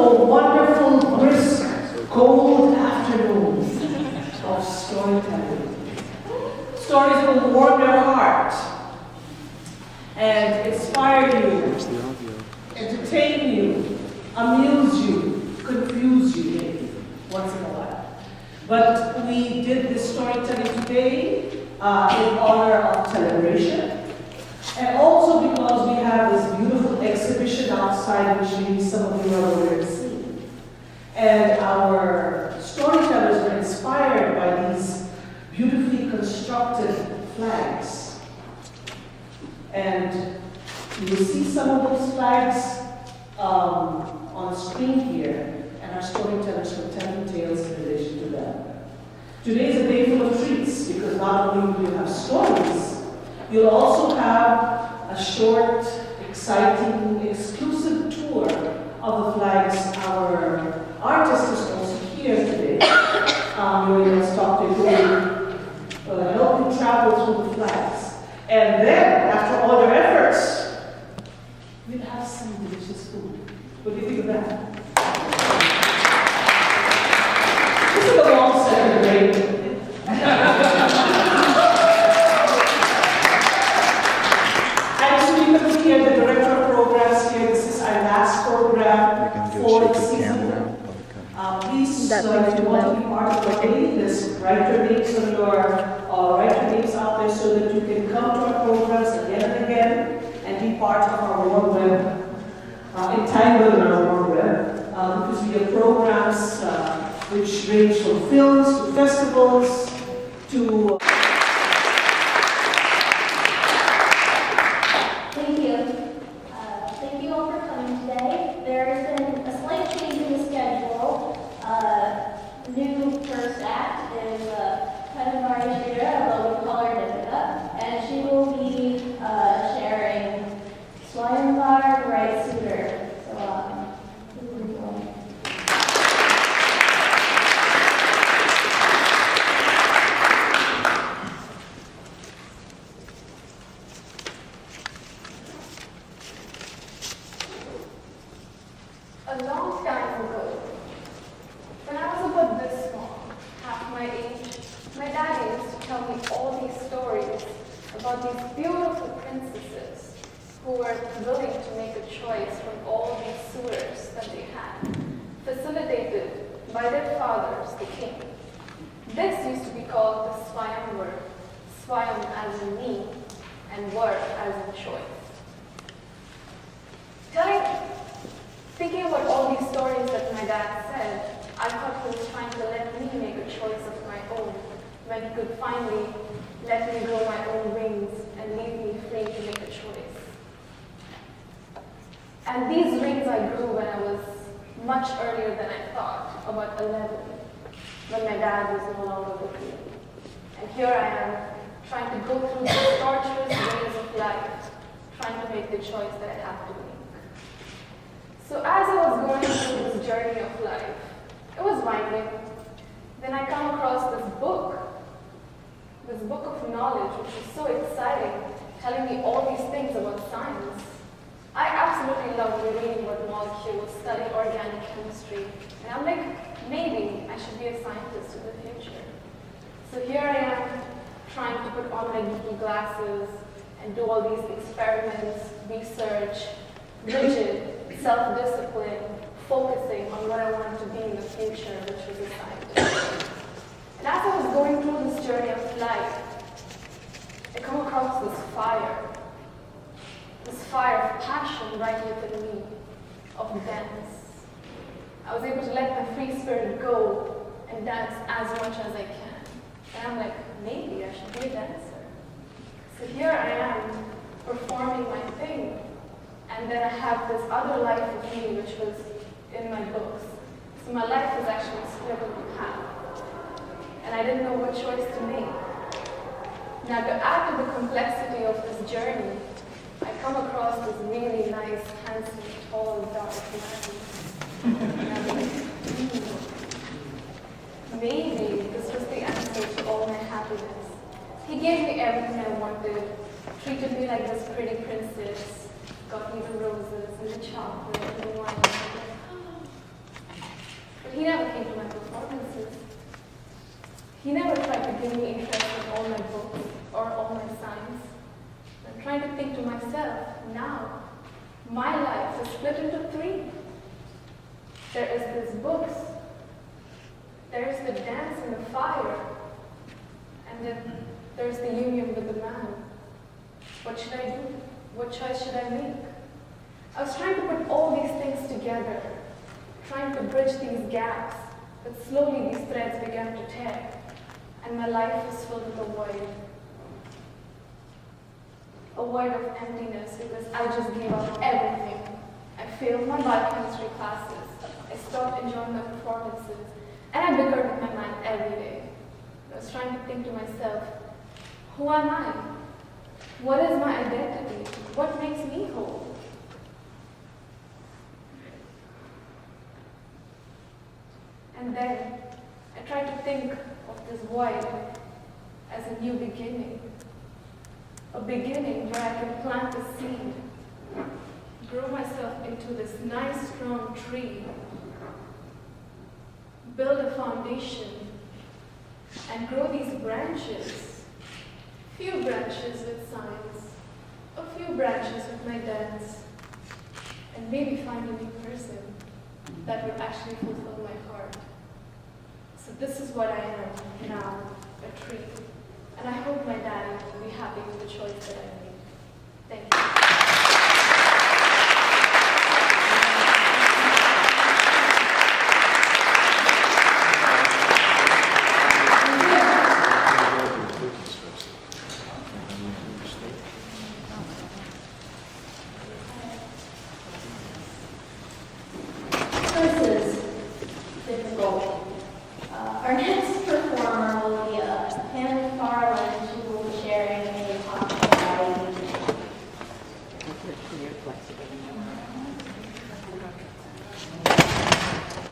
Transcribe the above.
the wonderful, brisk, cold afternoon of storytelling. Stories will warm your heart and inspire you, entertain you, amuse you, confuse you maybe, once in a while. But we did this storytelling today in honor of TellabrAsian. And also because we have this beautiful exhibition outside, which maybe some of you are already seeing. And our storytellers were inspired by these beautifully constructed flags. And you will see some of those flags on screen here, and our storytellers will tell you tales in relation to them. Today is a day full of treats, because not only will you have stories, you'll also have a short, exciting, exclusive tour of the flags. Our artist is also here today. Where you'll stop to will help you travel through the flags. And then, after all your efforts, we'll have some delicious food. What do you think of that? This is a long second break. Here, the director of programs here. This is our last program for the season. Please, if you want to be part of the waiting list, write your names on write your names out there so that you can come to our programs again and again and be part of our warm web, entangled in our warm web, because we have programs which range from films to festivals to new first act is TellabrAsian, and she will be sharing Swayamvar Bright Suitor. A long time ago, when I was about this small, half my age, my daddy used to tell me all these stories about these beautiful princesses who were willing to make a choice from all these suitors that they had, facilitated by their fathers, the king. This used to be called the Swayamvar, Swayam as in me, and Var as in choice. Thinking about all these stories that my dad said, I thought he was trying to let me make a choice of my own, when he could finally let me grow my own wings and leave me free to make a choice. And these wings I grew when I was much earlier than I thought, about 11, when my dad was no longer with me. And here I am, trying to go through these torturous ways of life, trying to make the choice that I have to make. So as I was going through this journey of life, it was winding. Then I come across this book of knowledge, which is so exciting, telling me all these things about science. I absolutely love reading about molecules, study organic chemistry, and I'm like, maybe I should be a scientist in the future. So here I am, trying to put on my geeky glasses and do all these experiments, research, rigid, self-discipline, focusing on what I wanted to be in the future, which was a scientist. And as I was going through this journey of life, I come across this fire of passion right within me, of dance. I was able to let my free spirit go and dance as much as I can. And I'm like, maybe I should be a dancer. So here I am, performing my thing. And then I have this other life of me, which was in my books. So my life was actually split in half. And I didn't know what choice to make. Now, to add to the complexity of this journey, I come across this really nice, handsome, tall, dark man. And I'm like, maybe this was the answer to all my happiness. He gave me everything I wanted, treated me like this pretty princess, got me the roses and the chocolate and the wine. He never tried to give me interest in all my books or all my science. I'm trying to think to myself, now, my life is split into three. There is this books, there is the dance in the fire, and then there's the union with the man. What should I do? What choice should I make? I was trying to put all these things together, trying to bridge these gaps, but slowly these threads began to tear, and my life was filled with a void. A void of emptiness because I just gave up everything. I failed my biochemistry classes, I stopped enjoying my performances, and I bickered with my mind every day. I was trying to think to myself, who am I? What is my identity? What makes me whole? And then I tried to think of this void as a new beginning. A beginning where I can plant a seed, grow myself into this nice strong tree, build a foundation, and grow these branches. Few branches with science, a few branches with my dance, and maybe find a new person that will actually fulfill my heart. So this is what I am now, a tree. And I hope my daddy will be happy with the choice that I made. Thank you. This is difficult. Our next performer will be Hannah Farland, who will be sharing a talk about You're flexible.